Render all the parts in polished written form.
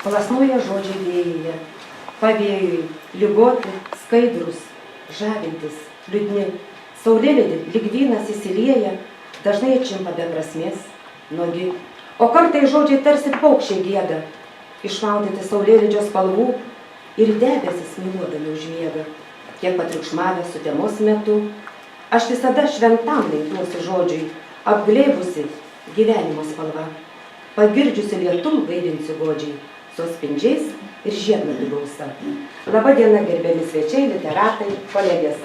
Plasnoja žodžiai vėjyje, pavėjui, ligoti, skaidrus, žavintis, liūdni, saulėlydį lyg vynas įsilieja, dažnai atšimpa be prasmės, nuogi, o kartai žodžiai tarsi paukščiai gieda, išmaudyti saulėlydžio spalvų ir debesis myluodami užmiega, kiek patriukšmavę sutemos metu, aš visada šventam lenkiuosi žodžiui, apglėbusi gyvenimo spalva, pagirdžiusi lietum gaidinsiu godžiai, su spindžiais ir žiedlapių gausa. Labą dieną, gerbiami svečiai, literatai, kolegės.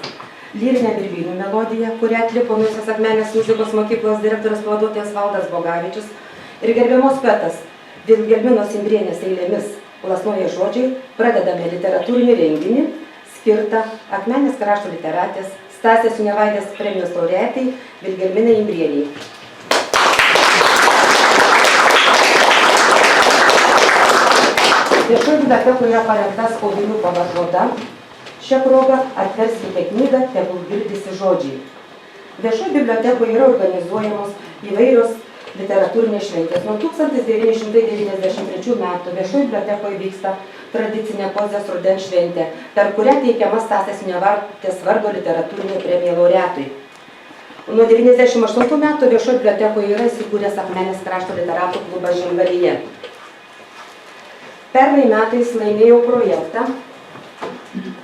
Lyrinė Birbynų melodija, kurią atliko Naujosios Akmenės muzikos mokyklos direktorius pavaduotojas Valdas Bogavičius ir gerbiamos poetas Vilhelminos Imbrienės eilėmis Plasnoja žodžiai, pradedame literatūrinį renginį skirtą Akmenės krašto literatės Stasės Univaitės premijos laureatei Vilhelminai Imbrieniai. Viešųjų bibliotekų yra parengta spaudinių pavažoda. Šią progą atverskite knygą, tegul girdisi žodžiai. Viešųjų bibliotekų yra organizuojamos įvairios literatūrinės šventės. Nuo 1993 metų viešųjų bibliotekoje vyksta tradicinė poezijos rudens šventė, per kurią teikiama Stasės Univaitės vardo literatūrinė premija laureatui. Nuo 1998 metų viešųjų bibliotekoje yra įsikūręs Akmenės krašto literatų klubas Žiemgalyje. Pernai metais laimėjau projektą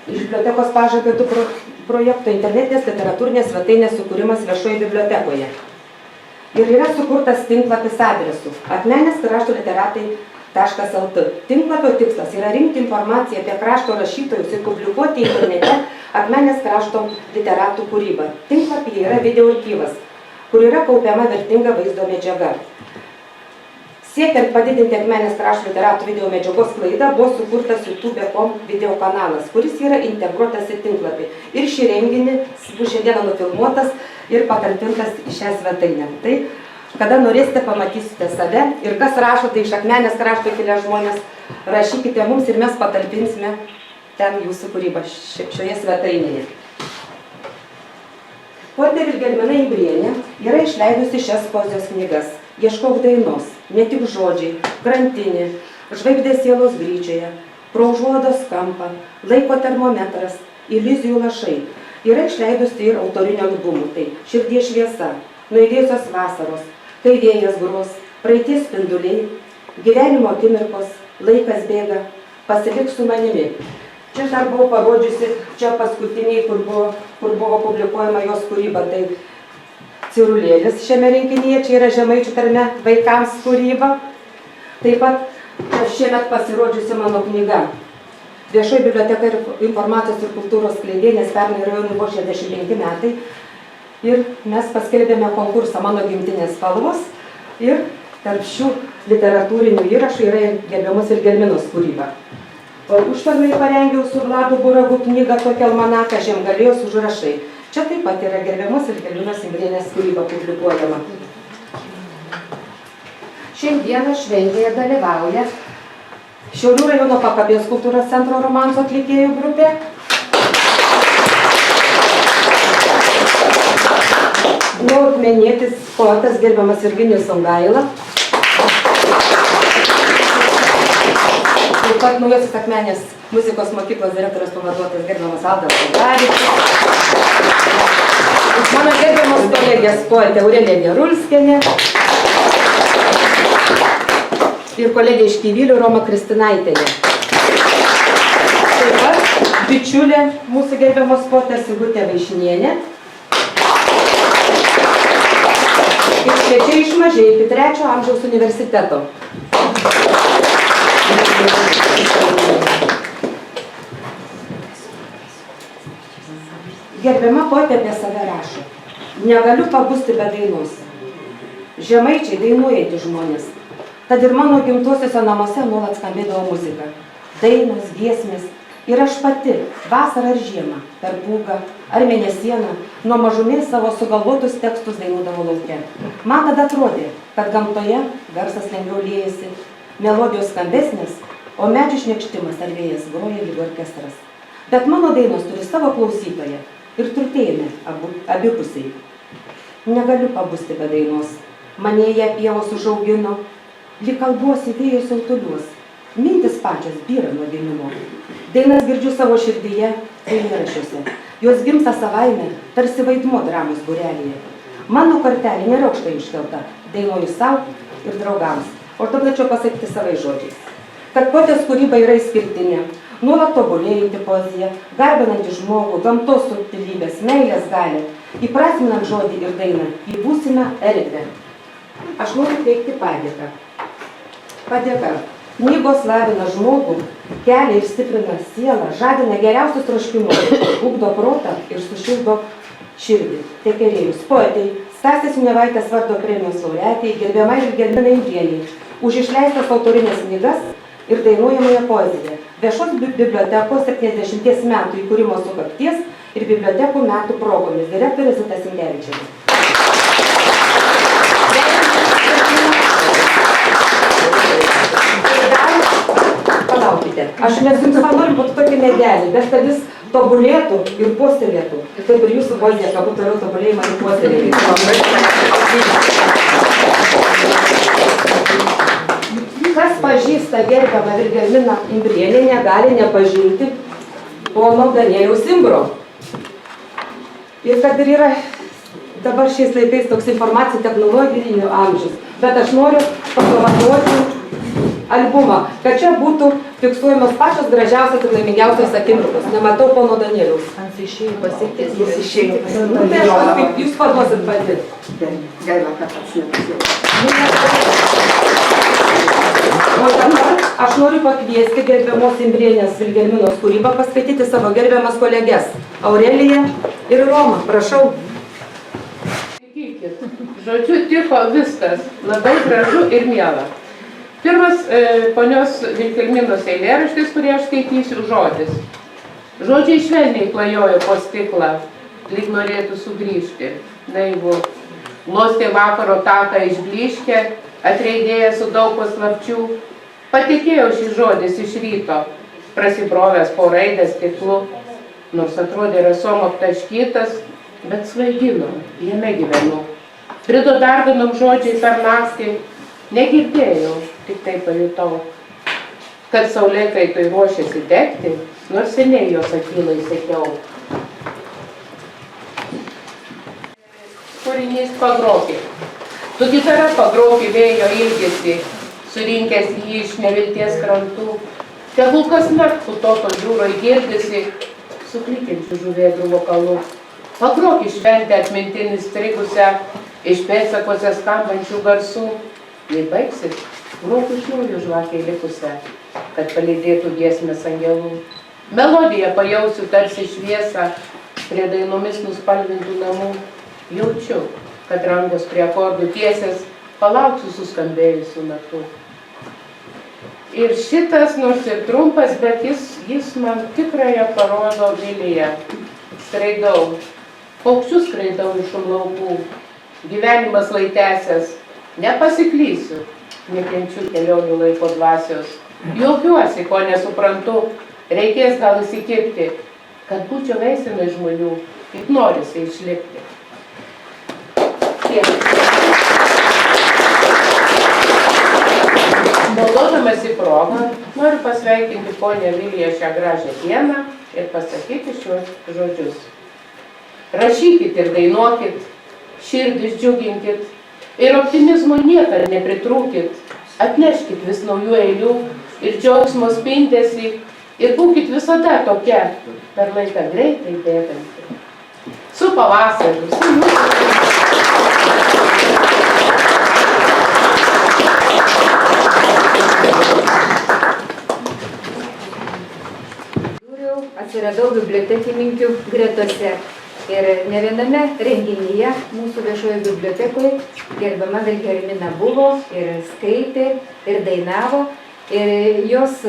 iš bibliotekos pažadėtų projekto internetinės literatūrinės svetainės sukūrimas viešoje bibliotekoje. Ir yra sukurtas tinklapis adresu Akmenės krašto literatai.lt. Tinklapio tikslas yra rinkti informaciją apie krašto rašytojus ir publikuoti internete Akmenės krašto literatų kūrybą. Tinklapyje yra video archyvas, kur yra kaupiama vertinga vaizdo medžiaga. Siekiant padidinti Akmenės krašto literatų video medžiagos sklaidą, buvo sukurtas YouTube.com video kanalas, kuris yra integruotas į tinklapį. Ir šį renginį bus šiandieną nufilmuotas ir patalpintas į šią svetainę. Tai, kada norėsite, pamatysite save ir kas rašote iš Akmenės krašto kilę žmonės, rašykite mums ir mes patalpinsime ten jūsų kūrybą šioje svetainėje. Poetė Vilhelmina Imbrienė yra išleidusi šias poezijos knygas. Ieškok dainos, ne tik žodžiai, krantinė, žvaigždės sielos gryčioje, pro užuolaidos kampą, laiko termometras, iliuzijų lašai. Yra išleidusi ir autorinių albumų, tai Širdies šviesa, Nuaidėjusios vasaros, Kai vėjas gros, Praeities spinduliai, Gyvenimo akimirkos, Laikas bėga, Pasilik su manimi. Čia aš dar buvau parodžiusi, čia paskutiniai, kur buvo publikuojama jos kūryba, tai Cirulėlis šiame rinkinyje, čia yra žemaičių tarme vaikams kūryba. Taip pat šiemet pasirodžiusi mano knyga. Viešoji biblioteka ir informacijos ir kultūros skleidėjas pernai rajonui buvo 65 metai. Ir mes paskelbėme konkursą Mano gimtinės spalvos. Ir tarp šių literatūrinių įrašų yra gerbiamos Vilhelminos kūryba. Užpernai parengiau su Vladu Buragu knygą tokią almanaką Žiemgalijos užrašai. Čia taip pat yra gerbiamos Vilhelminos Imbrienės kūryba publikuojama. Šiandieną šventėje dalyvauja Šiaulių rajono Pakabės kultūros centro romanso atlikėjų grupė, Akmenietis poetas gerbiamas Virginijus Songaila, taip pat Naujosios Akmenės muzikos mokyklos direktorius pavaduotojas gerbiamas Valdas Bogavičius, mano gerbiamos kolegės poetė Aurelija Gerulskienė ir kolegė iš Kyvylių Roma Kristinaitienė. Taip pat bičiulė mūsų gerbiamos poetės Sigutė Vaišnienė ir svečiai iš Mažeikių 3 amžiaus universiteto. Gerbiama poetė apie save rašo. Negaliu pabusti be dainos. Žemaičiai dainuojantys žmonės. Tad ir mano gimtuosiuose namuose nuolat skambėdavo muzika. Dainos, giesmės. Ir aš pati, vasarą ar žiemą, per pūgą ar mėnesieną, nuo mažumės savo sugalvotus tekstus dainuodavo lauke. Man tada atrodė, kad gamtoje garsas lengviau liejasi, melodijos skambesnės, o medžių šniekštimas ar vėjas groja lyg orkestras. Bet mano dainos turi savo klausytoją ir turtėjame abipusiai. Negaliu pabusti be dainos. Mane ją pievos užaugino, lyg kalbuosi vėjus autuliuos. Mintis pačios byra nuo gimimo. Dainas girdžiu savo širdyje, eilėraščiuose. Jos gimsta savaime, tarsi vaidmuo dramos būrelyje. Mano kortelė nėra aukštai iškelta, dainuoju savo ir draugams. O aš dabar norėčiau pasakyti savais žodžiais. Kad poetės kūryba yra išskirtinė, nuolat tobulėjanti poezija, garbinanti žmogų, gamtos subtilybės, meilės galią, įprasminant žodį ir dainą į būsimą erdvę. Aš noriu teikti padėką. Padėka. Knygos lavina žmogų, kelia ir stiprina sielą, žadina geriausius troškimus, ugdo protą ir sušildo širdį. Tekerėjus poetai, Stasės Junevaitės vardo premijos laureatei, gerbiamai ir Gelminai Imbrienei, už išleistas autorinės knygas ir dainuojamąją poeziją. Viešos bibliotekos 70 metų įkūrimo sukakties ir bibliotekų metų progomis. Direktorė Zita Sinkevičienė. Palaukite, aš mes jums noriu būti tokį medelį, bet kad jis tobulėtų ir puoselėtų. Taip ir jūsų poezija, kad būtų toliau tobulėjimą ir puoselėtų. Kas pažįsta gerbiamą Gelminą Imbrienę, negali nepažinti pono Danieliaus Imbro. Ir kad ir yra dabar šiais laikais toks informacijų technologijų amžius, bet aš noriu pakomentuoti albumą, kad čia būtų fiksuojamos pačios gražiausios ir laimingiausios akimirkos. Nematau pono Danieliaus. Ant išėjų pasiekti, jis išėjo. Nu, tai aš kaip jūs paduosit pati. Gaila, kad atsiliepsiu. O dabar aš noriu pakviesti gerbiamos Imbrienės Vilgelminos kūrybą paskaityti savo gerbiamas koleges Aureliją ir Romą. Prašau. Žodžiu, tiko viskas. Labai gražu ir miela. Pirmas ponios Vilgelminos eilėraštis, kurį aš skaitysiu, žodis. Žodžiai švelniai klajojo po stiklą, lyg norėtų sugrįžti. Naivu. Glostė vakaro taką išblyškę, atreidėję su daug paslapčių. Patikėjau šį žodis iš ryto, prasibrovęs po raidę stiklu, nors atrodė rasom aptaškytas, bet svaigino, jame gyvenu. Brido darbinom žodžiai per naktį, negirdėjau, tik tai pajutau, kad saulėkaitoj ruošiasi degti, nors seniai jos akylai sekiau. Kūrinys pagrokė. Tu gitara pagrokė vėjo ilgesį, surinkęs jį iš nevilties krantų. Tegul kasnakt putoto jūroj girdisi, suklykiančių žuvėdrų vokalų. Pagrokė šventę atmintinį strigusią, iš pėdsakose skambančių garsų. Jei baigsis, grok iš naujo žvakiai likusią, kad palydėtų giesmės angelų. Melodiją pajausiu tarsi šviesą, prie dainomis nuspalvintų namų. Jaučiu, kad rankos prie akordų tiesės, palauksiu suskambėjusių natų. Ir šitas, nors ir trumpas, bet jis man tikrąją parodo viliją. Skraidau, paukščius skraidau iš laukų, gyvenimas lai tęsęs, nepasiklysiu, nekenčiu kelionių laiko dvasios. Juokiuosi, ko nesuprantu, reikės gal įsikirpti, kad būčiau veisinai žmonių, kaip norisi išlikti. Naudodamas į progą, noriu pasveikinti ponę Viliją šią gražią dieną ir pasakyti šiuos žodžius. Rašykit ir dainuokit, širdis džiuginkit ir optimizmo niekad nepritrūkit. Atneškit vis naujų eilių ir džiaugsmo spindesį ir būkit visada tokia, per laiką greitai bėganti. Su pavasariu, su jūsų. Atsiradau bibliotekininkių gretose ir ne viename renginyje mūsų viešoje bibliotekoje gerbiama Vilgelmina buvo ir skaitė ir dainavo ir jos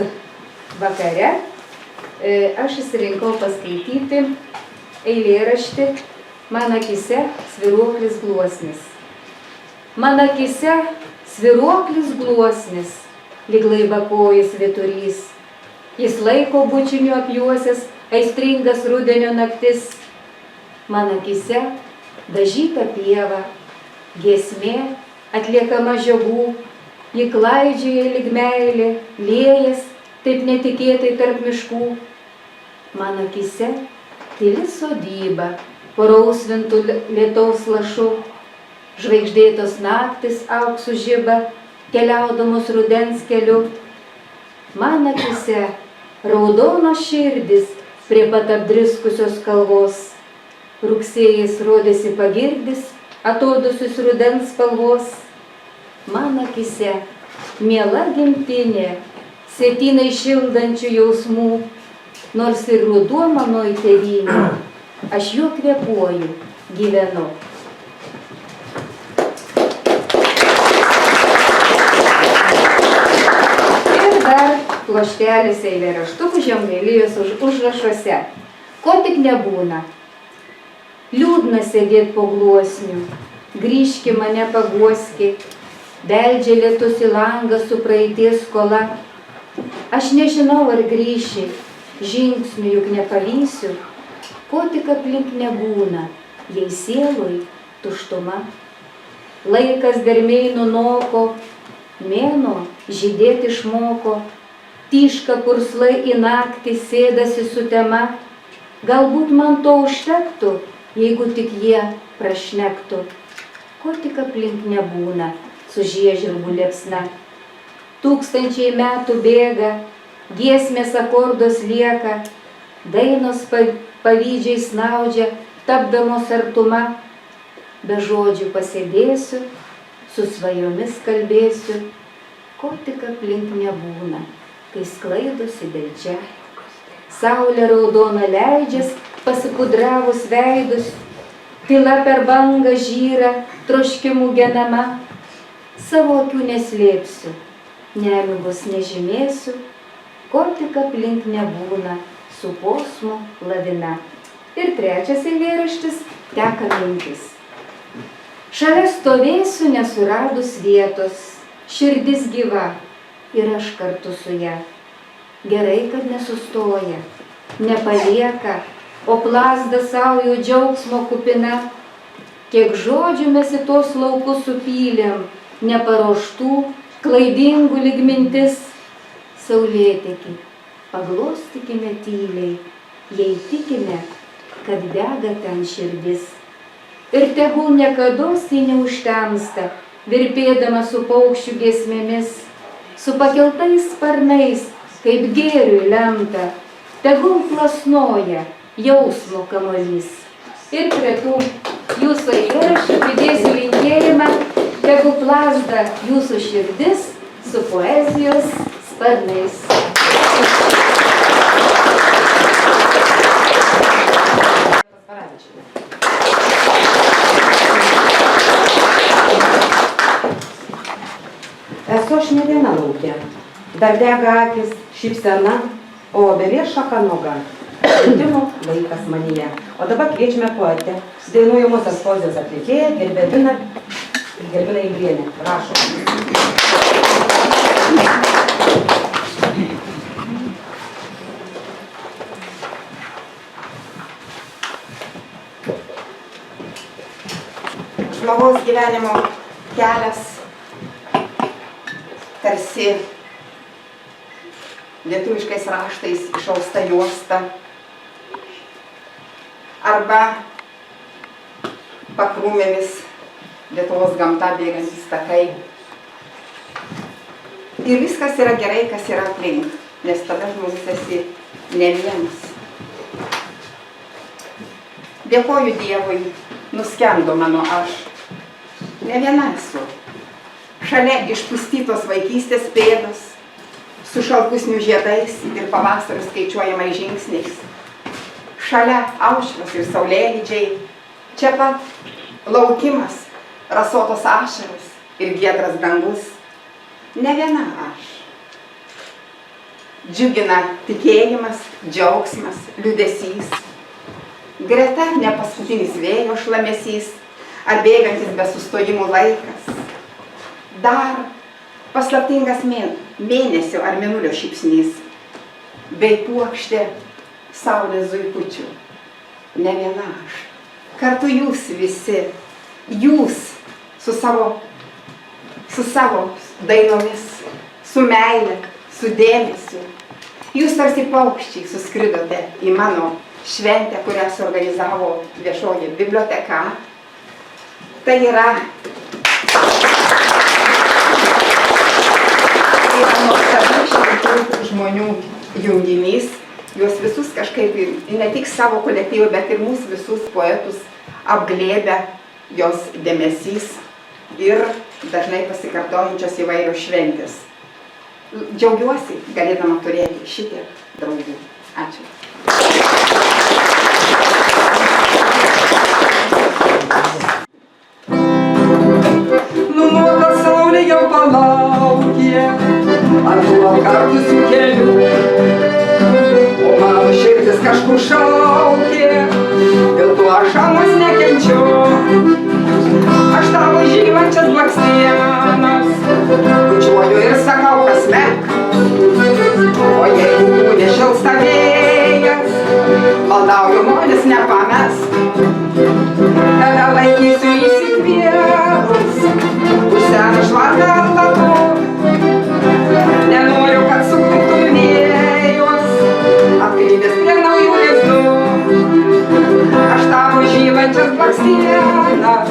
vakare aš išsirinkau paskaityti eilėraštį Man akyse svyruoklis gluosnis. Man akyse svyruoklis gluosnis, lyg laivakojis vyturys. Jis laiko bučiniu apjuosęs aistringas rudenio naktis. Man akyse dažyta pieva, giesmė atliekama žiogų, ji klaidžioja lyg meilė, liejas taip netikėtai tarp miškų. Mano akyse tyli sodyba, parausvintų lietaus lašų, žvaigždėtos naktis auksų žiba, keliaudamos rudens keliu. Man akyse raudonos širdis prie pat apdriskusios kalvos. Rugsėjais rodėsi pagirdis, atodusius rudens spalvos. Man akyse miela gimtinė, sėtinai šildančių jausmų, nors ir ruduo mano tėvynė, aš juo kvėpuoju, gyvenu. Ir dar pluoštelis eilėraštukų Žemgailijos užrašuose. Ko tik nebūna. Liūdna sėdėt po gluosniu, grįžki mane paguoski, beldžia lietus į langą su praeities skola. Aš nežinau, ar grįši, žingsnių juk nepavysiu, ko tik aplink nebūna, jei sieloj tuštuma. Laikas dermiai nunoko, mėnuo žydėt išmoko, tyška purslai į naktį sėdasi su tema. Galbūt man to užtektų, jeigu tik jie prašnektų, ko tik aplink nebūna su žiežirbų liepsna. Tūkstančiai metų bėga, giesmės akordos lieka, dainos pavydžiai snaudžia, tapdamos artuma. Be žodžių pasėdėsiu, su svajomis kalbėsiu, ko tik aplink nebūna, kai sklaidosi delčia. Saulė raudona leidžias, pasipudravus veidus, tyla per bangą žyra, troškimų genama. Savo akių neslėpsiu, nemigos nežymėsiu, ko tik aplink nebūna, su posmu lavina. Ir trečias eilėraštis teka mintis. Šalia stovėsiu nesuradus vietos, širdis gyva ir aš kartu su ja. Gerai, kad nesustoja, nepalieka, o plazda saujo džiaugsmo kupina. Kiek žodžių mes į tos laukus supylėm, neparuoštų, klaidingų lyg mintis. Saulėtekį paglostykime tyliai, jei tikime, kad dega ten širdis. Ir tegul niekados ji neužtemsta, virpėdama su paukščių giesmėmis, su pakeltais sparnais, kaip gėriui lemta, tegul plasnoja jausmo kamuolys. Ir prie tų jūsų eilėraščių pridėsiu linkėjimą, tegul plazda jūsų širdis su poezijos sparnais. Esu aš ne viena lauke, dar dega akis, šypsena, o obelės šaka nuoga. Šventimo laikas manyje. O dabar kviečiame poetę, dainuojamosios poezijos atlikėją Gerbiną Imbrienę. Prašom. Žmogaus gyvenimo kelias tarsi lietuviškais raštais išausta juosta arba pakrūmėmis Lietuvos gamta bėgantys takai. Ir viskas yra gerai, kas yra aplink, nes tada žmogus esi ne vienas. Dėkoju Dievui, nuskendo mano aš. Ne viena esu. Šalia išpustytos vaikystės pėdos, su šalpusnių žiedais ir pavasario skaičiuojamais žingsniais. Šalia aušros ir saulėlydžiai, čia pat laukimas, rasotos ašaros ir giedras dangus. Ne viena aš. Džiugina tikėjimas, džiaugsmas, liūdesys. Greta ne paskutinis vėjo šlamesys, ar bėgantis be sustojimų laikas. Dar paslaptingas mėnesio ar mėnulio šypsnys, bei puokštė saulės zuikučių. Ne viena aš. Kartu jūs visi, jūs su savo dainomis, su meile, su dėmesiu. Jūs tarsi paukščiai suskridote į mano šventę, kurią suorganizavo viešoji biblioteka. Tai yra nuostabus šimtų žmonių junginys. Juos visus kažkaip, ne tik savo kolektyvą, bet ir mūsų visus poetus apglėbia jos dėmesys ir dažnai pasikartojančios įvairios šventės. Džiaugiuosi galėdama turėti šitiek draugų. Ačiū. Numoka saulė jau palaukė ant tų apkartusių kelių, o mano širdis kažkur šaukė, dėl to aš amos nekenčiu. Aš tavo žymančias blakstienas bučiuoju ir sakau kasmet, o jeigu nešilsta vėjas, maldauju molis nepamesk. Tada laikysiu įsikvėpus už seną švarką atlapu. Nenoriu, kad sukluptų vėjos, atklydęs prie naujų lizdų. Aš tavo žylančias blakstienas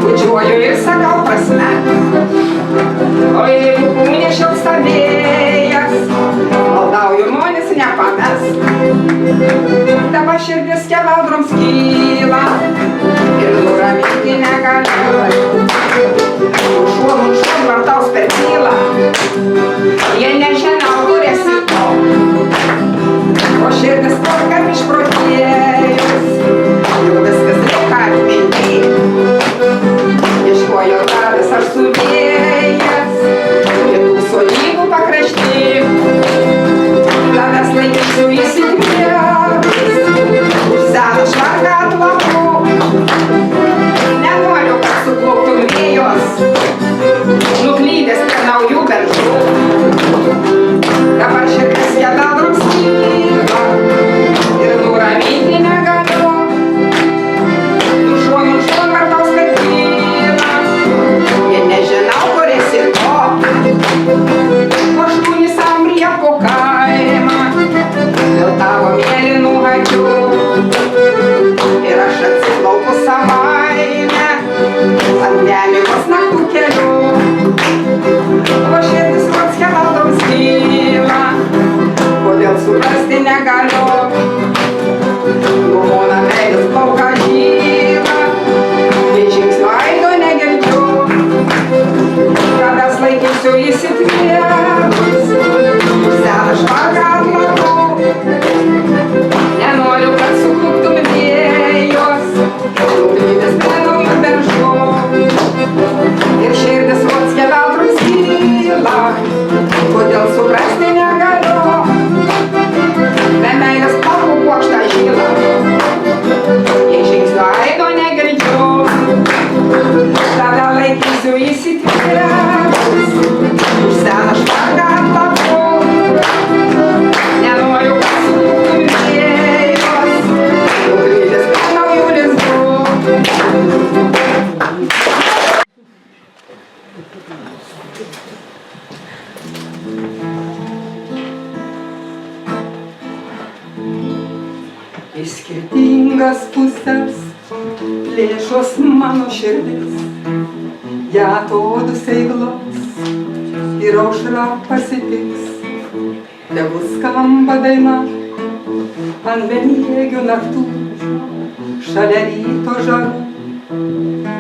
bučiuoju ir sakau prasme. O jeigu nešilsta vėjas, maldauju molis nepamesk. Dabar širdis keveldroms kyla ir nuraminti negaliu. Šuom vartaus per tylą, jie nežinau, kur esi tu. O širdis kol išprotėjus, jau viskas lieka atminty. Ieškojo tavęs aš suvėjęs, kitų sodybų pakrašty. Tavęs laikysiu įsikvėpus už seną švarką atlapu. Nenoriu, kad sukluptum vėjos, nuklydęs prie naujų beržų. Dabar širdis keveldroms kyla ir nuraminti negaliu. Nušuom vartaus per tylą, jie nežinau, kur esi tu. Aštuoni sambrija po kaimą dėl tavo mėlynų akių. Ir aš atsiplaukiu savaime ant nemigos naktų kelių. O širdis pats keveldroms kyla, kodėl suprasti negaliu. Numona meilės plauka žyla, kai žingsnio aido negirdžiu. Tavęs laikysiu įsitvėrus už seną švarką atlapu. Nenoriu, kad sukluptum vėjos, nuklydęs prie naujų beržų. Ir širdis vos keveldroms kyla, kodėl suprasti negaliu. Be meilės plauku puokštą žylą, jei žingsnio aido negirdžiu. Tave laikysiu įsitvėrus už seną švarką atlapu. Nenoriu, kad sukluptum vėjos, nuklydęs prie naujų lizdų. Į skirtingas pusės plėšos mano širdis, ją atodūsiai glos ir aušra pasitiks. Tegul skamba daina ant bemiegių naktų, šalia ryto žarų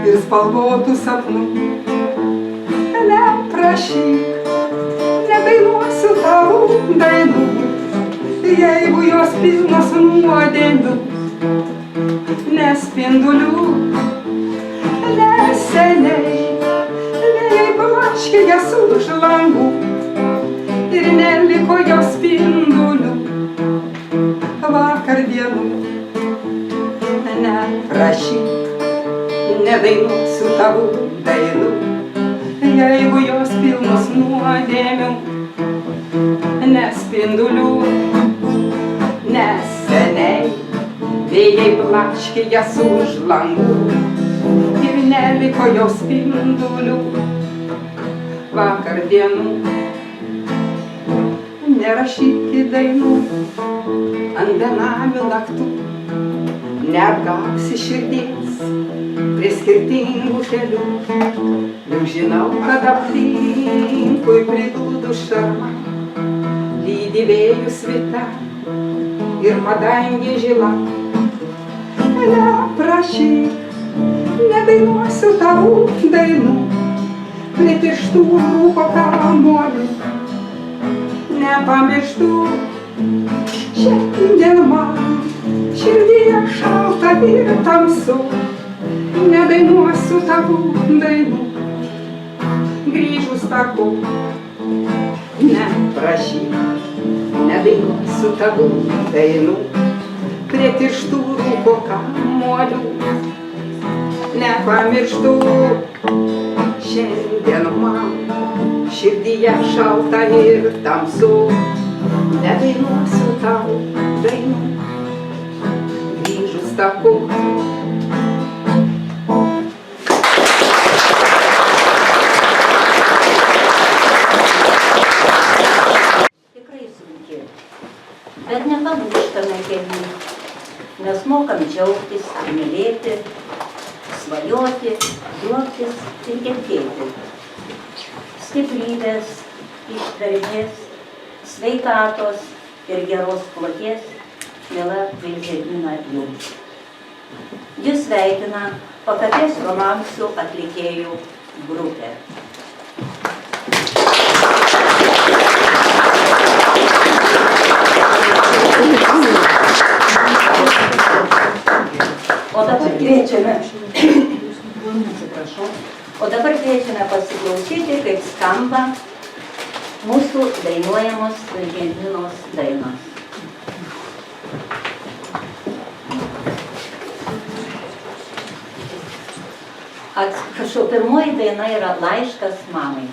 ir spalvotų sapnų. Neprašyk, nedainuosiu tau dainų, jeigu jos pilnos nuodėmių, nespindulių. Neseniai vėjai blaškė jas už langų ir neliko jos spindulių. Vakar dienų neprašyk, nedainuosiu tavo dainų, jeigu jos pilnos nuodėmių, nespindulių. Neseniai vėjai blaškė jas už langų ir neliko jos spindulių. vakar dienų. Nerašykit dainų ant benamių naktų, neapgausi širdies prie skirtingų kelių. Jau žinau, kad aplinkui priglūdų šarma, lydi vėjų svita ir padangė žila. Neprašyk, nedainuosiu tavų dainų, prie pirštų rūko kamuolių. Nepamirštų, šiandien man širdyje šalta ir tamsu, nedainuosiu tavų dainų, grįžus taku. Neprašyk, nedainuosiu tavų dainų, prie pirštų rūko kamuolių. Nepamirštų, šiandien man širdyje šalta ir tamsu, nedainuosiu tau dainų, grįžus taku. Tikrai sunki, bet nepalūžtame kelių, nes mokam džiaugtis, mylėti, svajoti, juoktis ir kentėti. Stiprybės, ištvermės, sveikatos ir geros kloties, miela Vilhelmina, jums. Jis sveikina Pakapės romansų atlikėjų grupė. O dabar kviečiame pasiklausyti, kaip skamba mūsų dainuojamos Vilhelminos dainos. Atsiprašau, pirmoji daina yra Laiškas mamai.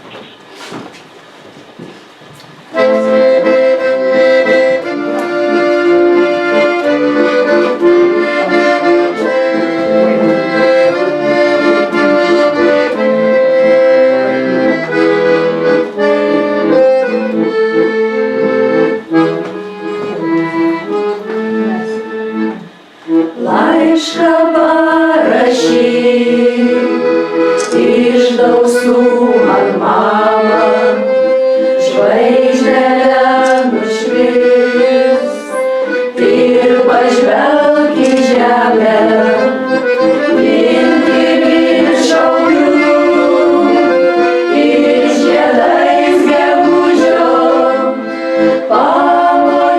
Laišką parašyk, išdausų man mama, žvaigždelė nušvis ir pažvelk į žemę, mintį virš šaulių ir žiedais gegužio pamojuokitų.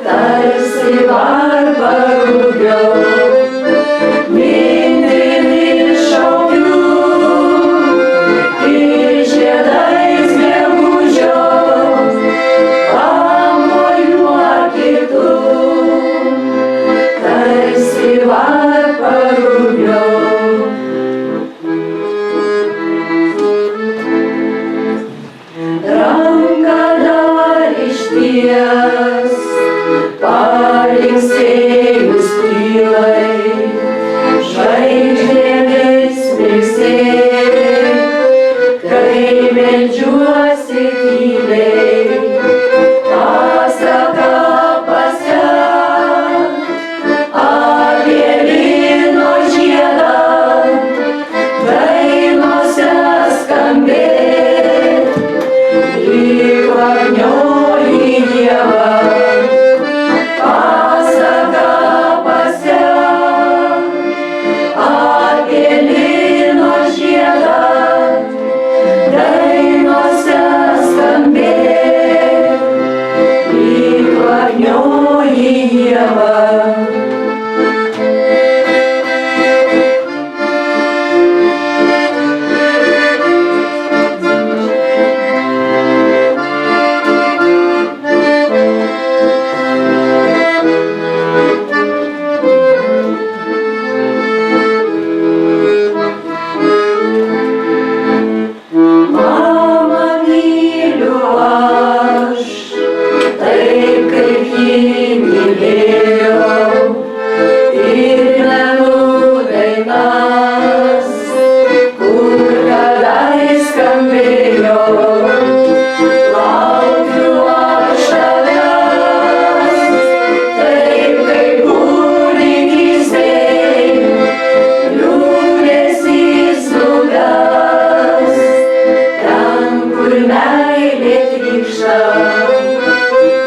Tarsi varpa rugio, mintį šaukiu ir žiedais gegužio pamojuokitų. Tarsi varpa rugio. Ranką dar išties, palinksėjus tylai, žvaigždėmis mirksėk, kai meldžiuosi tyliai, pasaką pasek apie vyno žiedą, dainose skambėk, lyg kvapnioji ieva. Pasaką pasek apie lyno žiedą, dainose skambėk, lyg kvapnioji ieva.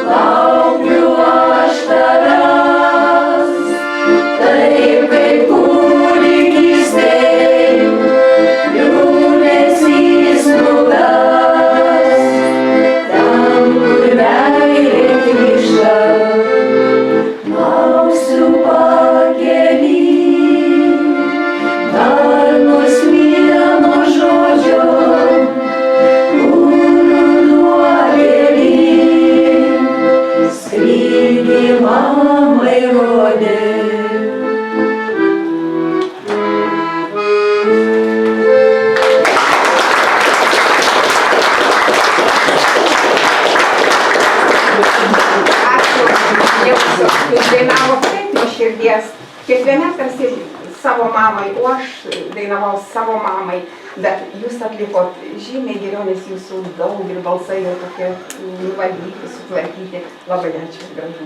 laukiu aš tavęs, taip kaip kūdikystėj, liūdesys nuves, ten, kur meilė grįžta, lauksiu pakely, dar nors vieno žodžio, kurių nuodėlį, skrydį mamai rodė. Ačiū Jums, jūs dainavo taip nuo širdies. Kiekviena tarsi savo mamai, o aš dainavau savo mamai, bet jūs atlikot žymiai geriau, nes jūsų daug ir balsai jau tokie nuvalyti, sutvarkyti. Labai ačiū, gražu.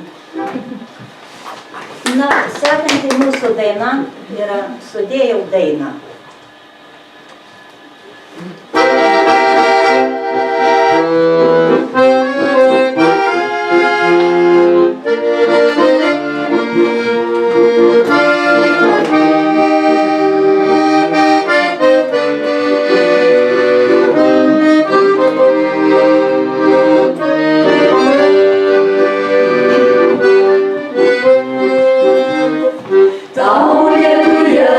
Na, sekanti mūsų daina yra Sudėjau dainą. Tau Lietuvoje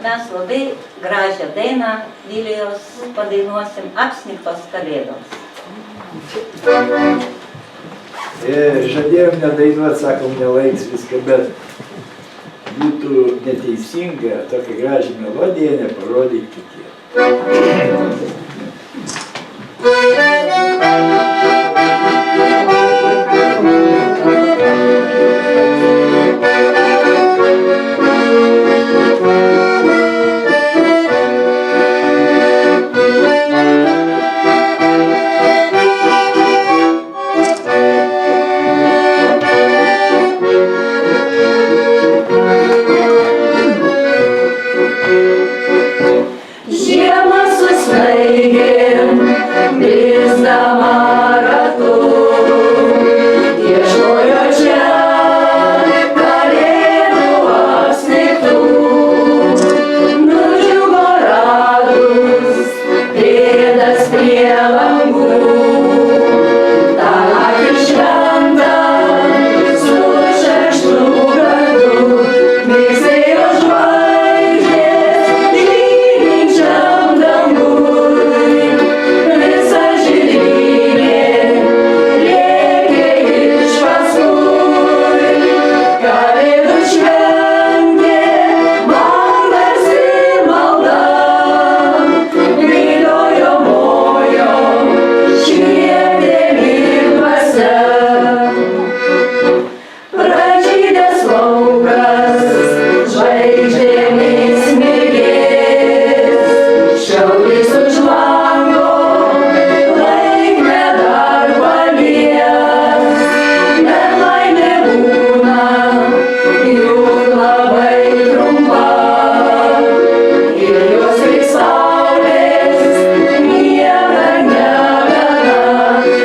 mes labai gražią dainą Vilijos padainuosim Apsnigtos kalėdos. Žadėjom nedainuot, sakom, nelaiks viską, bet būtų neteisinga tokią gražią melodiją neparodyti kitiems. Žiemą su snaigėm, brisdama ratu, ieškojo čia kalėdų apsnigtų. Nudžiugo radus pėdas prie langų, tą naktį šventą su šeštu kartu mirksėjo žvaigždės žydinčiam danguj. Visa žydrybė lėkė iš paskui. Kalėdų šventė man garsi malda, viliojo mojo švietė lyg dvasia. Pražydęs laukas žvaigždėmis mirgės, šiaurys už lango laikme dar palies. Bet laimė būna juk labai trumpa, ir jos lyg saulės niekad negana.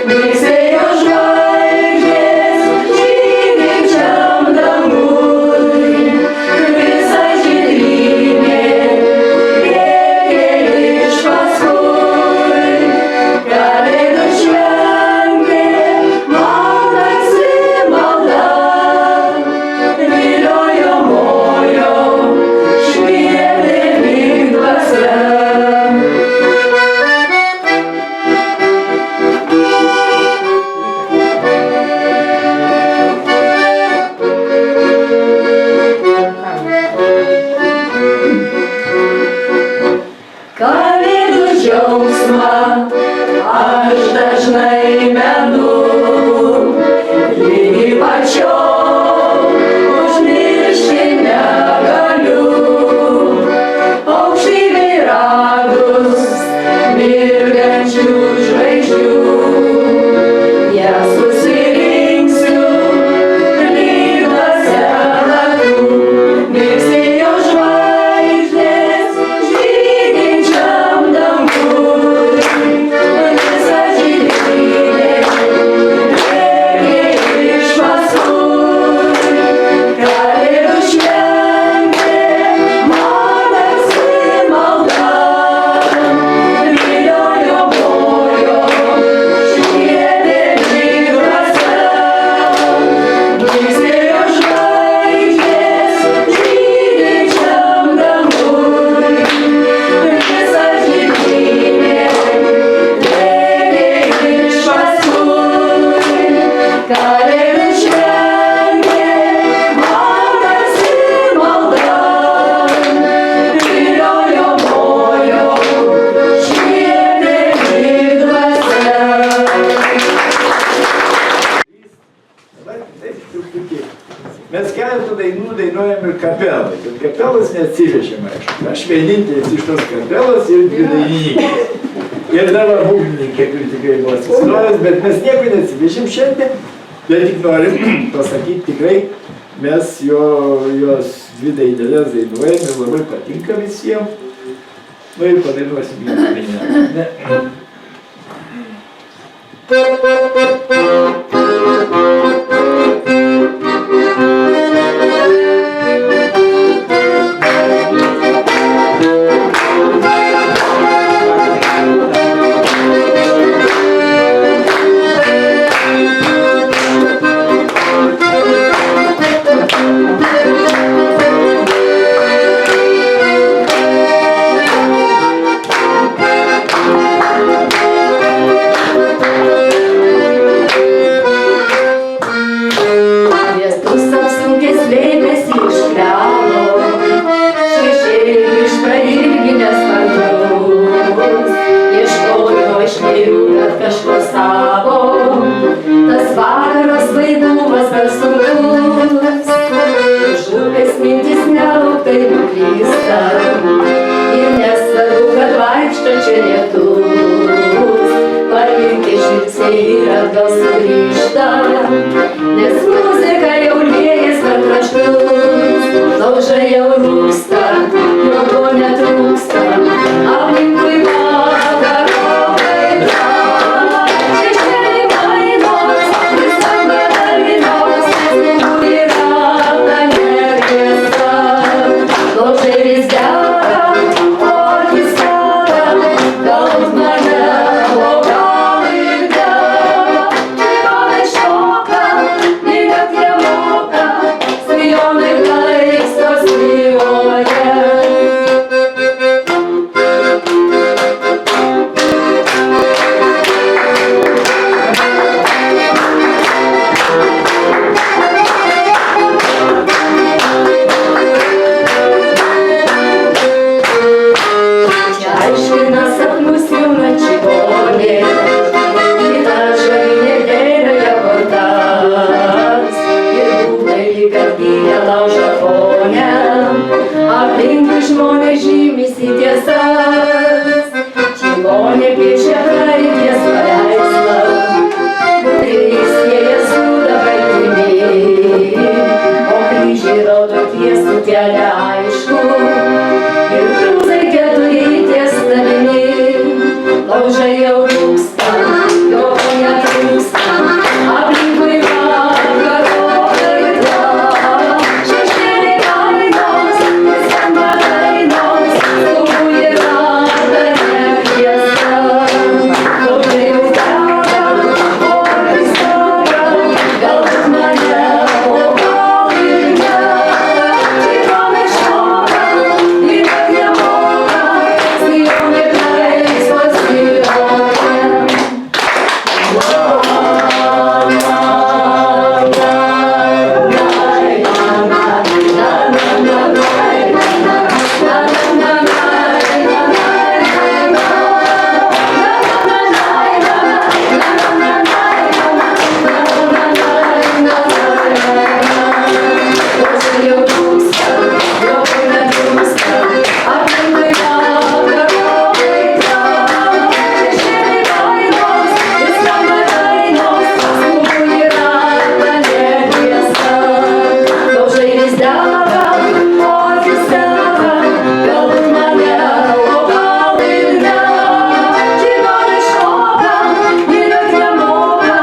Mirksėjo žvaigždės žydinčiam danguj, visa žydrybė lėkė iš paskui. Kalėdų šventė man garsi malda, viliojo mojo švietė lyg dvasia. Kalėdų džiaugsmą aš dažnai menu, lygiai pačiom užmiršti negaliu. Aukštybėj radus mirgančių žvaigždžių, jas susirinksiu lyg dvasia naktų. Mirksėjo žvaigždės žydinčiam danguj, visa žydrybė lėkė iš paskui. Kalėdų šventė man garsi malda, viliojo mojo švietė lyg dvasia. Mirksėjo žvaigždės žydinčiam danguj, visa žydrybė lėkė iš paskui. Kalėdų šventė man garsi malda, viliojo mojo švietė lyg dvasia. Dabar taip truputį. Mes keletą dainų dainuojam ir kapelai, bet kapelas neatsivežėm, aišku. Aš vienintelis iš tos kapelos ir dvi dainininkės. Ir dabar būgnininkė, kuri tikrai buvo atsistojęs, bet mes nieko neatsivežėm šiandien. Bet tik norim pasakyti, tikrai mes jos dvi dainelės dainuojam ir labai patinka visiems. Nu ir padainuosim vieną dainą. nes muzika jau liejas per kraštus, laužai jau rūksta, juoko netrūksta, aplinkui vakaro kaita. Šešėliai mainos, vis skamba dainos, nes daugiau yra ta netiesa. Laužai vis dega, o akis dega, galbūt mane, o gal ir dega. Čigonai šoka, lygiai tie moka, sijonai laiksto slijoja. Čia aiškina sapnus jauna čigonė, kita žavinė dėlėje kortas. Ir būgnai lyg atgynė laužą fone, aplinkui žmonės žymisi tiesas. Čigonė piešia praeities paveikslą, budriai sieja su dabartimi, o kryžiai rodo tiesų kelią aišku. Ir krūzai keturi ties tavimi, laužai jau rūksta, jo netrūksta, aplinkui vakaro kaita. Šešėliai mainos, skamba dainos, daugiau yra ta netiesa. Laužai jau dega, o akis dega, galbūt mane, o gal ir ne. Čigonai šoka, lygiai tie moka,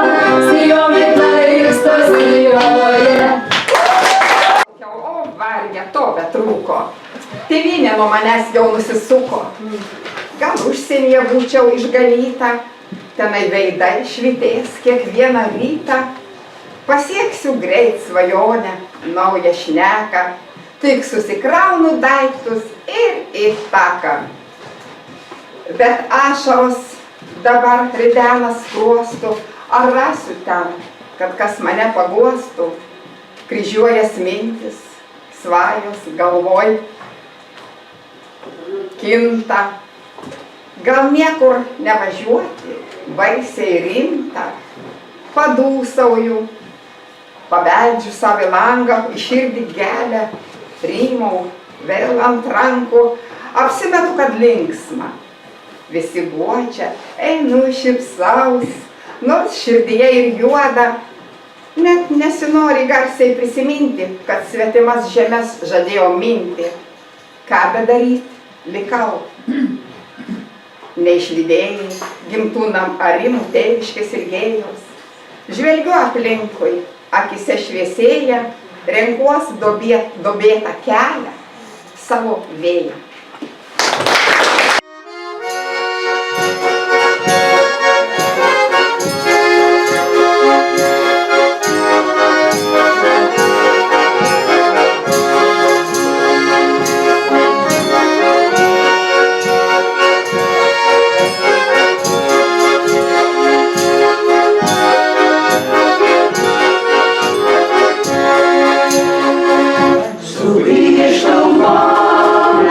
sijonai laisvo slijoja. O varge, to betrūko. Tėvynė nuo manęs jau nusisuko. Gal užsienyje būčiau išganyta, tenai veidai švitės kiekvieną rytą. Pasieksiu greit svajonę, naują šneką, tik susikraunu daiktus ir į taką. Bet ašaros dabar ridena skruostų, ar rasiu ten, kad kas mane paguostų. Kryžiuojas mintis, svajos galvoj, kinta. Gal niekur nevažiuoti, baisiai rimta. Padūsauju, pabeldžiu savo langą, į širdį gelią, rymau vėl ant rankų, apsimetu, kad linksma. Visi guodžia, einu šypsaus, nors širdyje ir juoda. Net nesinori garsiai prisiminti, kad svetimas žemės žadėjo minti. Ką bedaryt, likau. Neišlydėjai, gimtūnam arimų tėviškės ilgėjos. Žvelgiu aplinkui, akise šviesėja, renkuos dobėtą kelią, savo vėją. Sugrįžtum man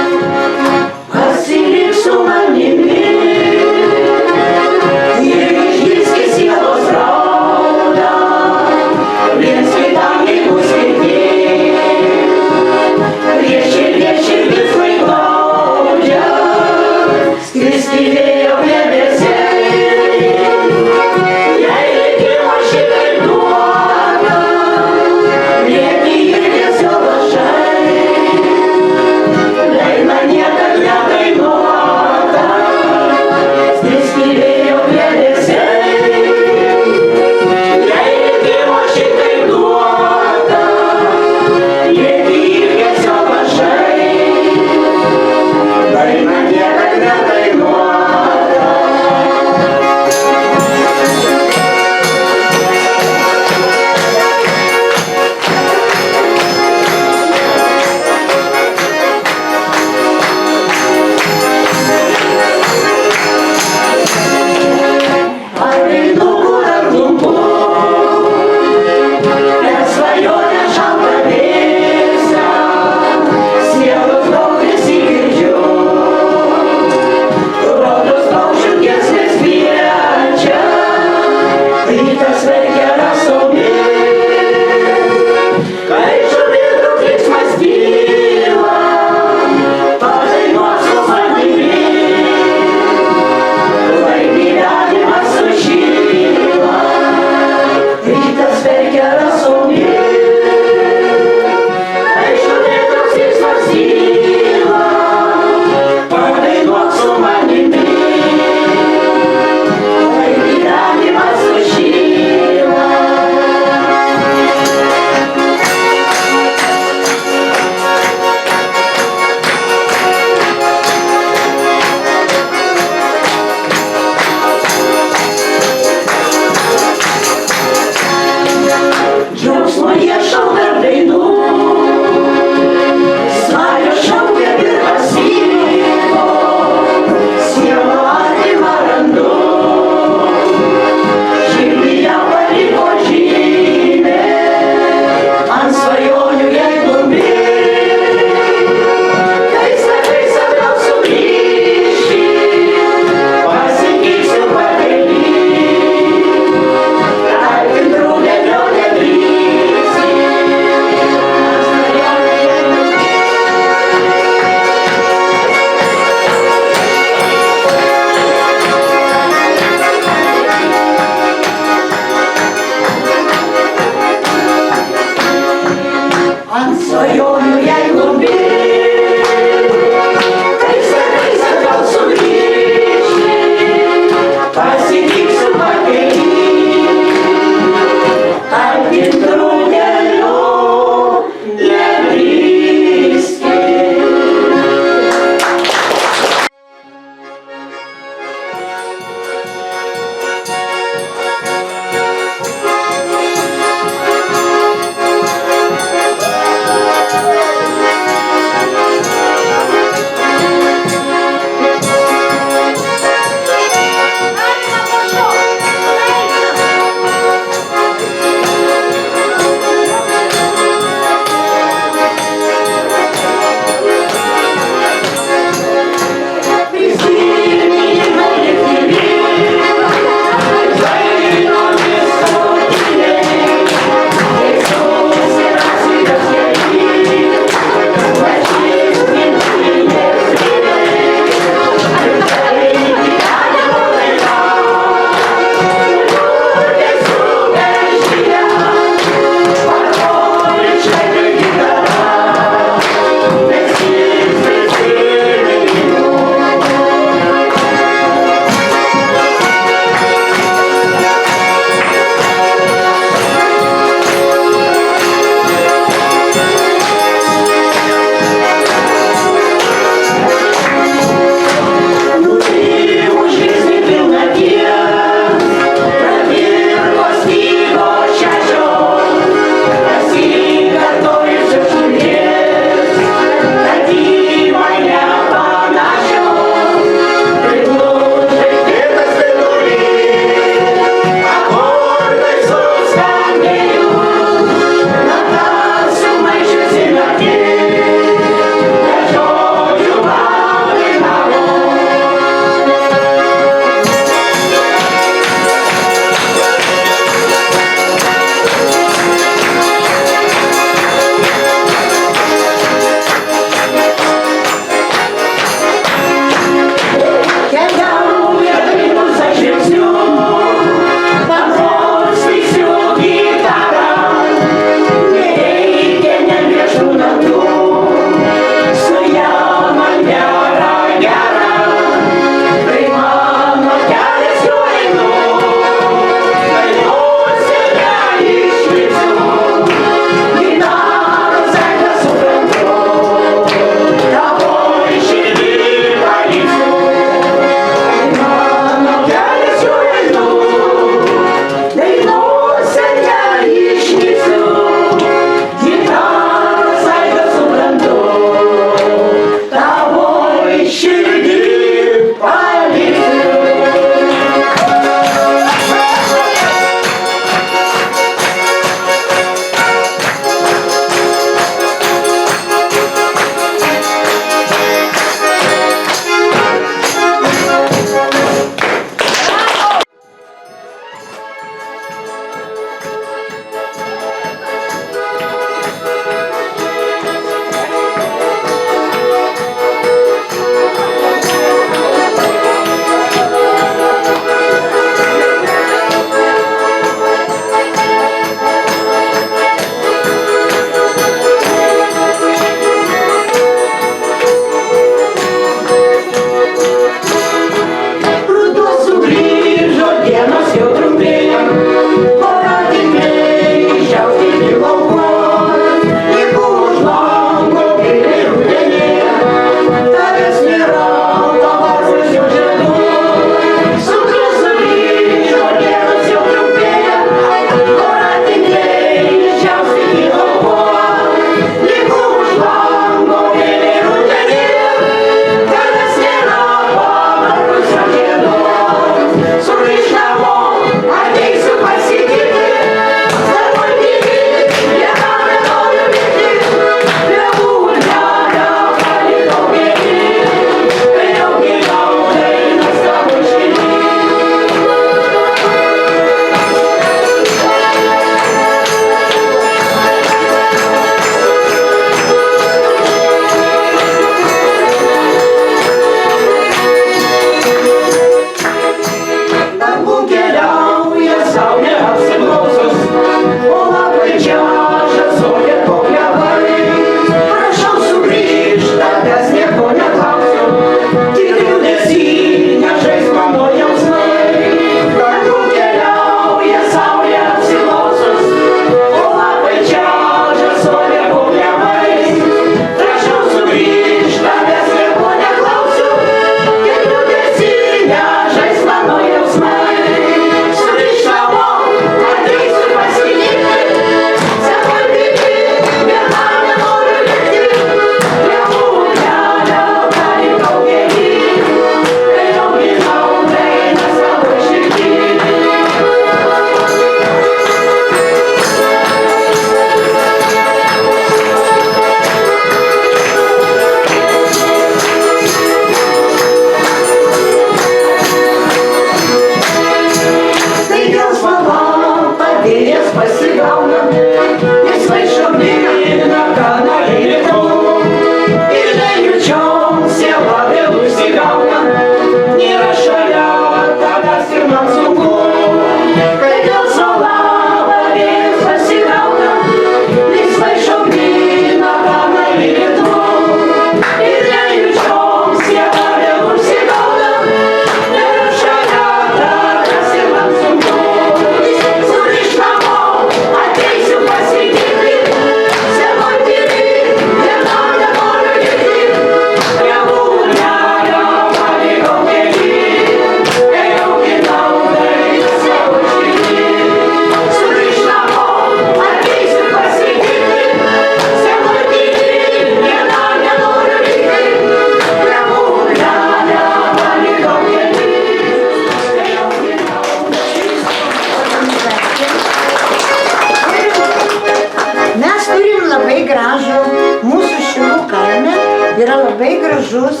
labai gražus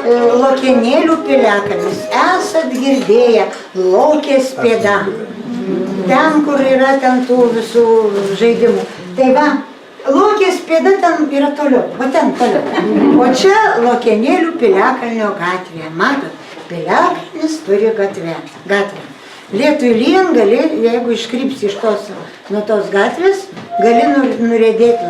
Lokenėlių piliakalnis. Esat girdėję Lokės pėda. Ten, kur yra ten tų visų žaidimų. Tai va, Lokės pėda ten yra toliau, va ten toliau. O čia Lokenėlių piliakalnio gatvė. Matot, piliakalnis turi gatvę. Lietui lyjant gali, jeigu iškrypsi iš tos, nuo tos gatvės, gali nuriedėti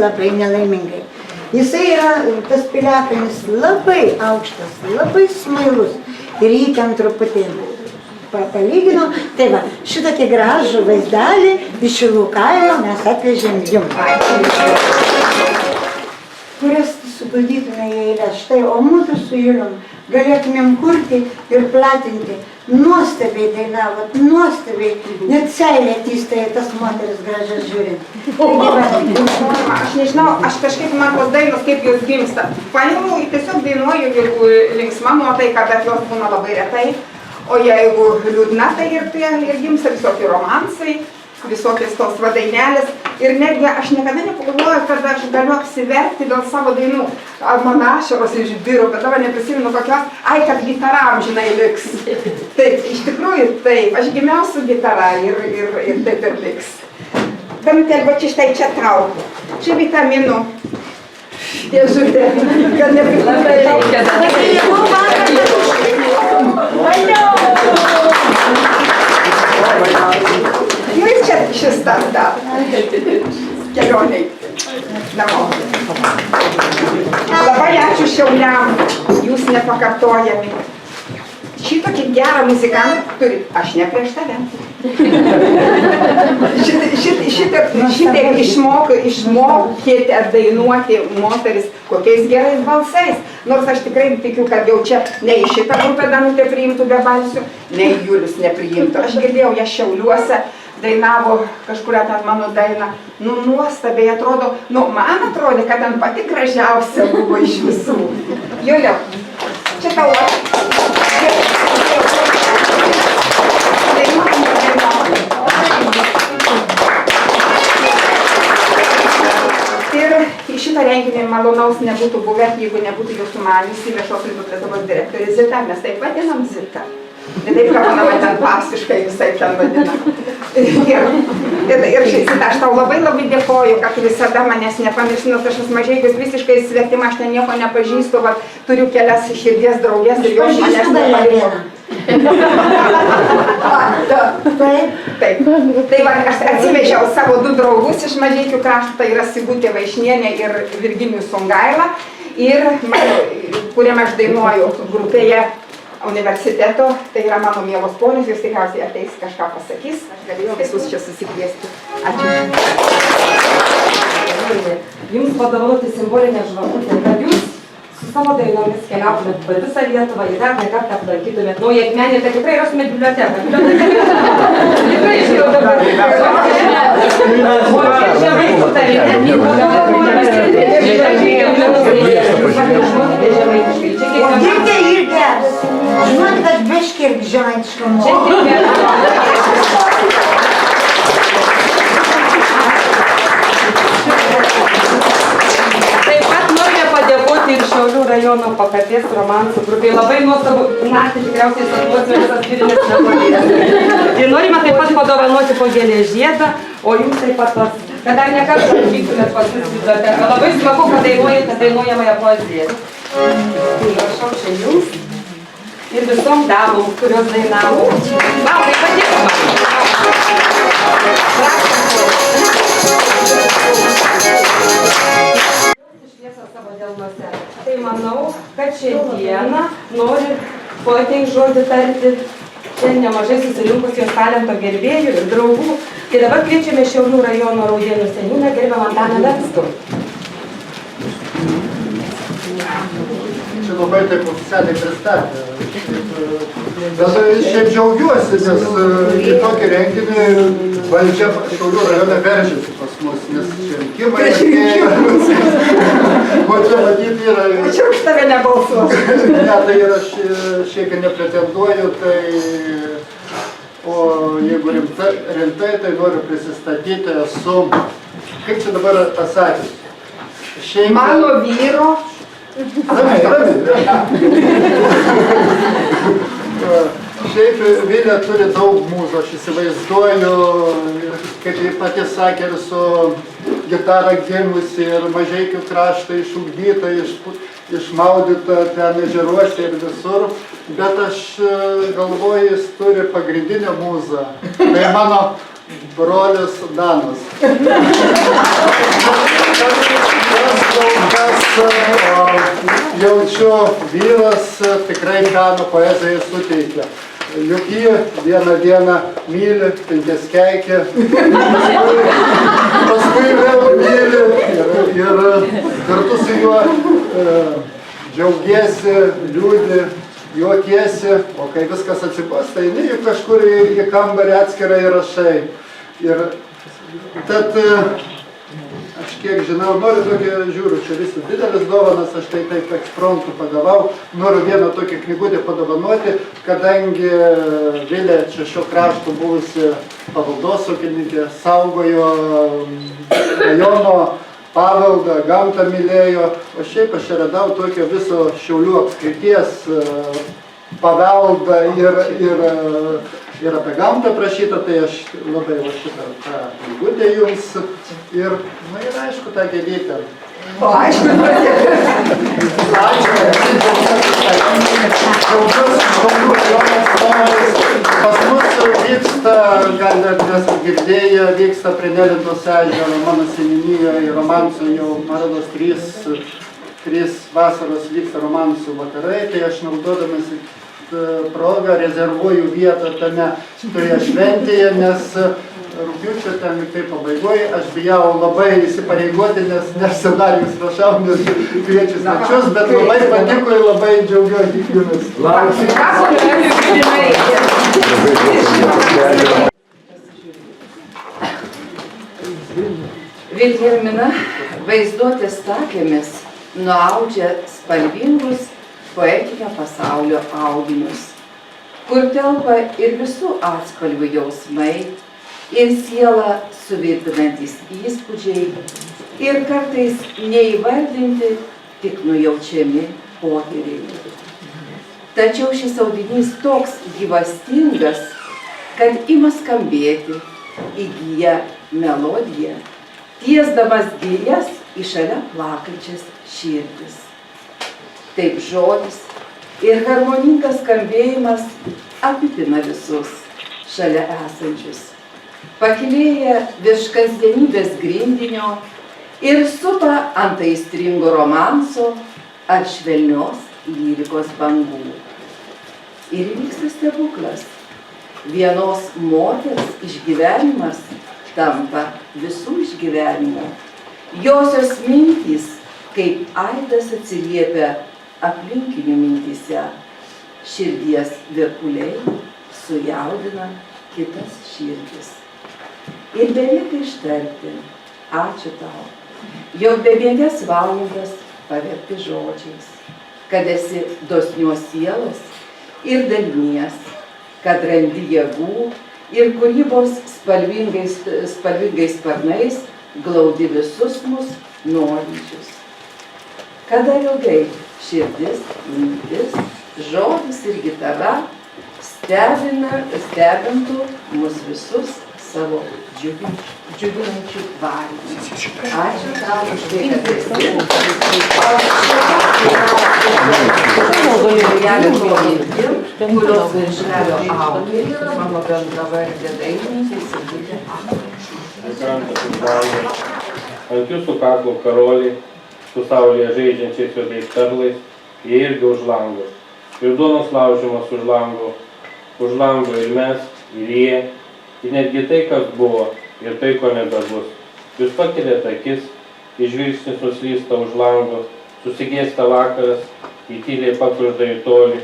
labai nelaimingai. Jisai yra, tas piliakalnis, labai aukštas, labai smailus ir jį ten truputį palyginau. Tai va, šitokį gražų vaizdelį iš Šilų kaimo mes atvežėm jums. Kurias suguldytume į eilės. Štai, o mūsų su Julium galėtumėm kurti ir platinti. Nuostabiai dainavot, nuostabiai. Net seilė tįsta į tas moteris gražias žiūrint. Aš nežinau, aš kažkaip man tos dainos, kaip jos gimsta. Paimu, tiesiog dainuoju, jeigu linksma nuotaika, bet jos būna labai retai. O jeigu liūdna, tai ir gimsta visokie romansai, visokios tos dainelės. Ir netgi aš niekada nepagalvoju, kad aš galiu apsiverkti dėl savo dainų. Man ašaros išbiro, bet dabar neprisimenu kokios, kad gitara amžinai liks. Taip, iš tikrųjų taip, aš gimiau su gitara ir taip ir liks. Danutėl, va čia tau. Čia vitaminų. Dėžutė, kad nepriklausai. Nu ir čia šis dar kelioniai namo. Labai ačiū Šiauliam, jūs nepakartojami. Šitokį gerą muzikantą turi, aš ne prieš tave. Šitaip išmokėte dainuoti moteris kokiais gerais balsais. Nors aš tikrai tikiu, kad jau čia nei šitą grupę Danutė priimtų be balsių, nei Julius nepriimtų. Aš girdėjau ją Šiauliuose, dainavo kažkuria ten mano dainą. Nu, nuostabiai atrodo, man atrodė, kad ten pati gražiausia buvo iš visų. Juliau, čia tau ir į šitą renginį malonaus nebūtų buvę, jeigu nebūtų jūsų maniusi Viešos Lietuvos direktorė Zita, mes taip vadinam Zita. Ir taip, kad mano ten pasiškai visai ten vadinam. Ir Zita, aš tau labai dėkoju, kad visada manęs nepamiršti, nors aš Mažeikius visiškai svetima, aš ten nieko nepažįstu, bet turiu kelias širdies draugės ir jos manęs nepaliko. Taip. Tai va, aš atsivežiau savo 2 draugus iš Mažeikių krašto, tai yra Sigutė Vaišnienė ir Virginijus Songaila, ir kuriam aš dainuoju grupėje universiteto, tai yra mano mielos ponios, jūs tikriausiai ateis kažką pasakys, aš galėjau visus čia susikviesti. Ačiū. Jums padovanoti simbolinę žvakutę, kad jūs su savo dainomis keliautumėt per visą Lietuvą ir dar ne kartą aplankytumėt Naująją Akmenę, tai tikrai rastumėt biblioteką. Tikrai žinau dabar. O čia žemai sutarėte. O girdė ir geras. Žinot, kad beškirk žemaitišką moką. Taip pat norime padėkoti ir Šiaulių rajono Pakapės romansų grupiai. Labai nuostabu, naktį tikriausiai satuosime visas tyrinės nepadės. Ir norime taip pat padovanoti po gėlės žiedą, o jums taip pat kad dar ne kartą atvyktumėt pas mus biblioteką. Labai smagu, kad dainuojate dainuojamąją poeziją. Prašau čia jums ir visom damom, kurios dainavo. Valdai, padėk man. Šviesą savo delnuose. Tai manau, kad šiandieną nori poetei žodį tarti čia nemažai susirinkusios talento gerbėjų ir draugų. Tai dabar kviečiame Šiaulių rajono Raudėnų seniūną gerbiamą Antaną Venckų. Čia labai taip oficialiai pristatė. Bet šiaip džiaugiuosi, nes į tokį renginį valdžia Šiaulių rajone veržiasi pas mus, nes rinkimai atėjo. O čia matyti yra... O čia už tave nebalsuos. Ne, tai ir aš šiaip ir nepretenduoju, tai... O jeigu rimtai, tai noriu prisistatyti, esu... Kaip čia dabar pasakius? Mano vyro Ramiai. Šiaip Vilė turi daug mūzų, aš įsivaizduoju, kaip ji pati sakė, ir su gitara gimusi, ir Mažeikių kraštą išugdyta, išmaudyta ten ežeruose ir visur. Bet aš galvoju, jis turi pagrindinę mūzą. Tai mano brolis Danas. Jaučiu, vyras tikrai meno poezijai suteikia. Juk jį vieną dieną myli, penkis keikia, paskui vėl myli ir kartu su juo džiaugiesi, liūdi, juokiesi, o kai viskas atsibosta, eini juk kažkur į kambarį atskirai rašai. Ir tad aš kiek žinau, noriu tokį, žiūriu, čia visi didelis dovanas, aš tai taip ekspromtu pagavau, noriu vieną tokį knygutę padovanoti, kadangi Vilė čia šio krašto buvusi paveldosaugininkė, saugojo rajono paveldą, gamtą mylėjo, o šiaip aš radau tokio viso Šiaulių apskrities paveldą ir apie gamtą prašytą, tai aš labai va šitą knygutę jums ir, na ir aišku, tą gėlytę. O, aišku, Pas mus vyksta, gal net nesat girdėję, vyksta prie Nelindos ežero, mano seniūnijoje, romansų jau, man rodos, trys vasaros vyksta romansų vakarai, tai aš naudodamas progą rezervuoju vietą toje šventėje, nes rugpjūčio ten tai pabaigoje aš bijau labai įsipareigoti, nes scenarijus rašau, nes kviečiu svečius, bet labai patiko ir labai džiaugiuosi jumis. Vilhelmina vaizduotės takėmis nuaudžia spalvingus poetinio pasaulio audinius, kur telpa ir visų atspalvių jausmai, ir sielą suvirpinantys įspūdžiai, ir kartais neįvardinti, tik nujaučiami potyriai. Tačiau šis audinys toks gyvastingas, kad ima skambėti, įgyja melodiją, tiesdamas gijas į šalia plakančias širdis. Taip žodis ir harmoningas skambėjimas apipina visus šalia esančius, pakilėja virš kasdienybės grindinio ir supa ant aistringo romanso ar švelnios lyrikos bangų. Ir vyksta stebuklas. Vienos moters išgyvenimas tampa visų išgyvenimų. Josios mintys, kaip aidas atsiliepia aplinkinių mintyse, širdies virpuliai sujaudina kitas širdis. Ir belieka ištarti, ačiū tau, jog bemieges valandas paverti žodžiais, kad esi dosnios sielos ir dalinies, kad randi jėgų ir kūrybos spalvingais sparnais glaudi visus mus norinčius. Kada ilgai širdis, mintis, žodis ir gitara stebintų mus visus savo džiuginančių varymu. Ačiū tau už tai, kad esi. Kurios viršelio autorė yra mano bendravardė dainininkė Sigutė Ach. Ant jūsų kaklo karoliai, su saulėje žaidžiančiais juodais perlais, jie irgi už lango. Ir duonos laužimas už lango ir mes, ir jie, ir netgi tai, kas buvo, ir tai, ko nebebus. Jūs pakeliate akis, žvilgsnis nuslysta už lango, susigėsta vakaras, į tyliai pakužda į tolį.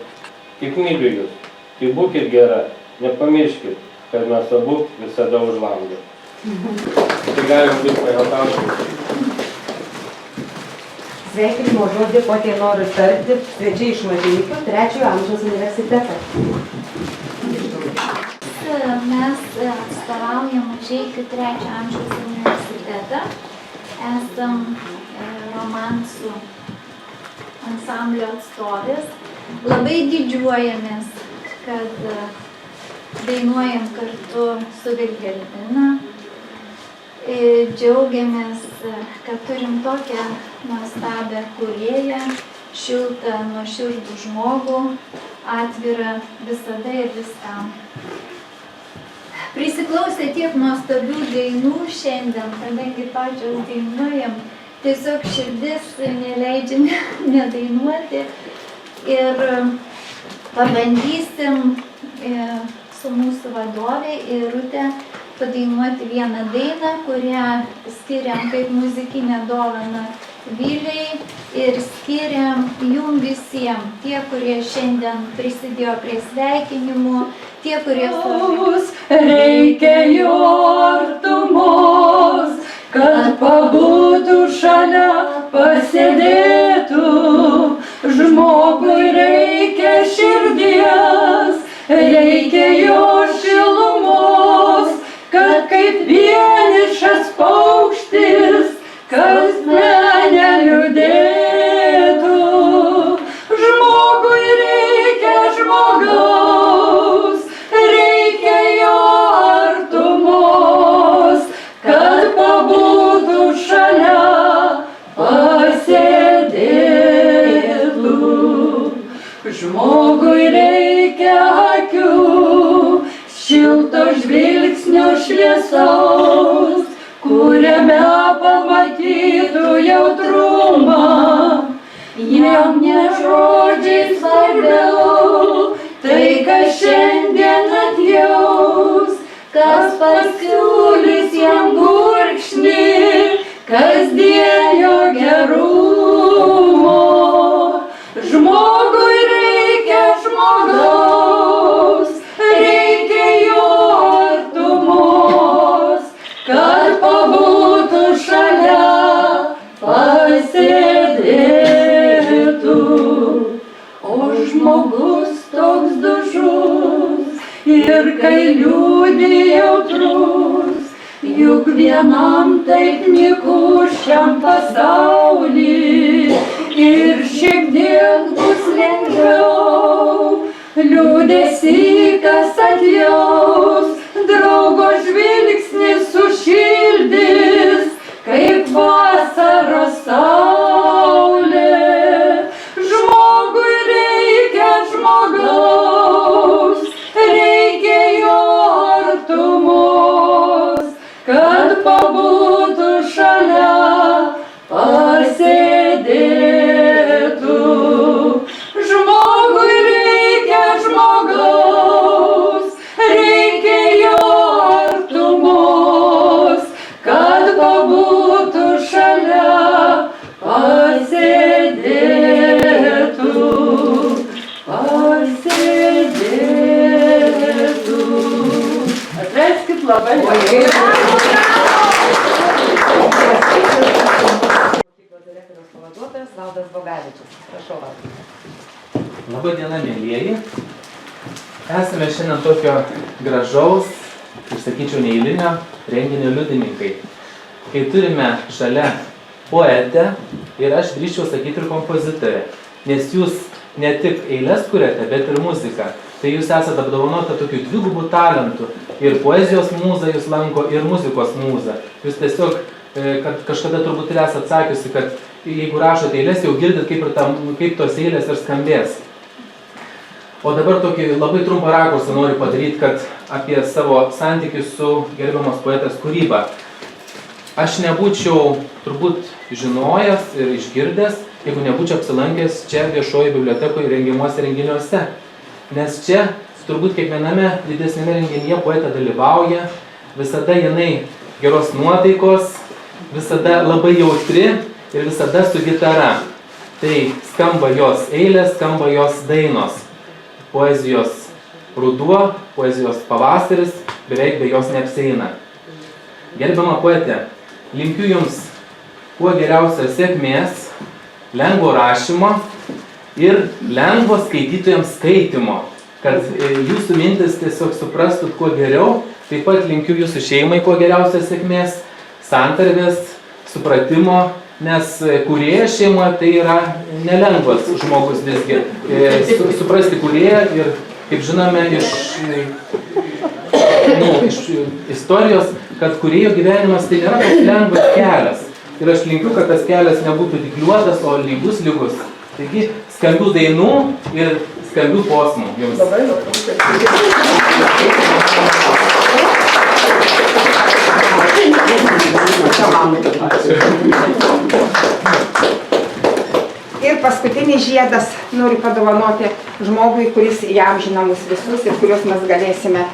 Tik myliu jūs, tik būkit gera, nepamirškit, kad mes abu visada už lango. Tai galim vis pajautauti. Sveikinimo žodį kokiai noriu tarti svečiai iš Mažeikių 3-ojo amžiaus universitetą. Mes atstovaujam Mažeikių 3-ojo amžiaus universitetą. Esam romansų ansamblio atstovės. Labai didžiuojamės, kad dainuojam kartu su Vilhelmina. Džiaugiamės, kad turim tokią nuostabią kūrėją, šiltą, nuoširdų žmogų, atvirą visada ir viskam. Prisiklausę tiek nuostabių dainų šiandien, kadangi pačios dainuojam, tiesiog širdis neleidžia nedainuoti ir pabandysim su mūsų vadovė Irutė padainuoti vieną dainą, kurią skiriam kaip muzikinę dovaną Viliai ir skiriam jum visiems, tie, kurie šiandien prisidėjo prie sveikinimų, tie, kurie reikia jo artumos, kad pabūtų šalia, pasėdėtų. Žmogui reikia širdies, reikia jo šilumos, kad kaip vienišas paukštis, kas mane liūdėtų. Žmogui reikia žmogaus, reikia jo artumos, kad pabūtų šalia, pasėdėtų. Žmogui reikia akių, šilto žvilgsnio šviesaus, kuriame pamatytų jautrumą. Jam ne žodžiai svarbiau, tai kas šiandien atjaus, kas pasiūlys jam gurkšnį kasdienio gerumo. Žmogui reikia žmogaus, reikia jo artumos, kad pabūtų šalia, pasėdėtų. O žmogus toks dužus ir kai liūdi jautrus, juk vienam taip nyku šiam pasauly ir šiek tiek bus lengviau. Liūdesį kas atjaus, draugo žvilgsnis sušildys, kaip vasaros saulė. Žmogui reikia žmogaus, reikia jo artumos, kad pabūtų šalia, pasėdėtų. Žmogui reikia žmogaus, reikia jo artumos, kad pabūtų šalia, pasėdėtų, pasėdėtų. Atleiskit labai. Direktoriaus pavaduotojas Valdas Bogavičius. Prašau, Valdai. Labai diena, mėlyjeji. Esame šiandien tokio gražaus, išsakyčiau, neeilinio renginio liudininkai. Kai turime šalia poetę ir aš drįsčiau sakyti ir kompozitorę, nes jūs ne tik eiles kuriate, bet ir muziką. Tai jūs esate apdovanota tokių dvigubų talentų. Ir poezijos mūza jūs lanko, ir muzikos mūza. Jūs tiesiog, kad kažkada turbūt ir esate sakiusi, kad jeigu rašote eiles, jau girdit, kaip tos eilės ir skambės. O dabar tokį labai trumpą rakursą noriu padaryti, kad apie savo santykių su gerbiamos poetės kūryba. Aš nebūčiau turbūt žinojęs ir išgirdęs, jeigu nebūčiau apsilankęs čia viešoje bibliotekoje rengiamuose renginiuose. Nes čia turbūt kiekviename didesnėme renginyje poetė dalyvauja, visada jinai geros nuotaikos, visada labai jautri ir visada su gitara. Tai skamba jos eilės, skamba jos dainos. Poezijos ruduo, poezijos pavasaris beveik be jos neapsieina. Gerbiama poetė, linkiu jums kuo geriausios sėkmės, lengvo rašymo ir lengvo skaitytojams skaitimo, kad jūsų mintis tiesiog suprastų kuo geriau. Taip pat linkiu jūsų šeimai kuo geriausios sėkmės, santarvės, supratimo nes kūrėjas šeimoje tai yra nelengvas žmogus visgi. Suprasti kūrėją ir, kaip žinome, iš istorijos, kad kūrėjo gyvenimas tai nėra toks lengvas kelias. Ir aš linkiu, kad tas kelias nebūtų dygliuotas, o lygus. Taigi, skambių dainų ir skambių posmų jums. Ir paskutinis žiedas noriu padovanoti žmogui, kuris įamžina mus visus ir kuriuos mes galėsime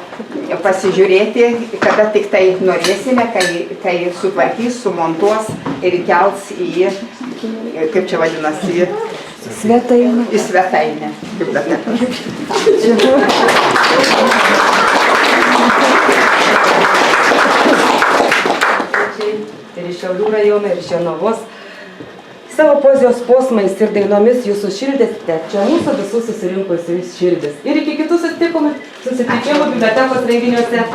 pasižiūrėti, kada tik tai norėsime, kai sutvarkys, sumontuos ir įkels į, kaip čia vadinasi, Svetainę. Į svetainę. Ir iš Šiaulių rajono, ir iš Jonavos. Savo poezijos posmais ir dainomis jūsų šildėte čia mūsų visų susirinkusių širdis. Ir iki kitų susitikimų bibliotekos renginiuose.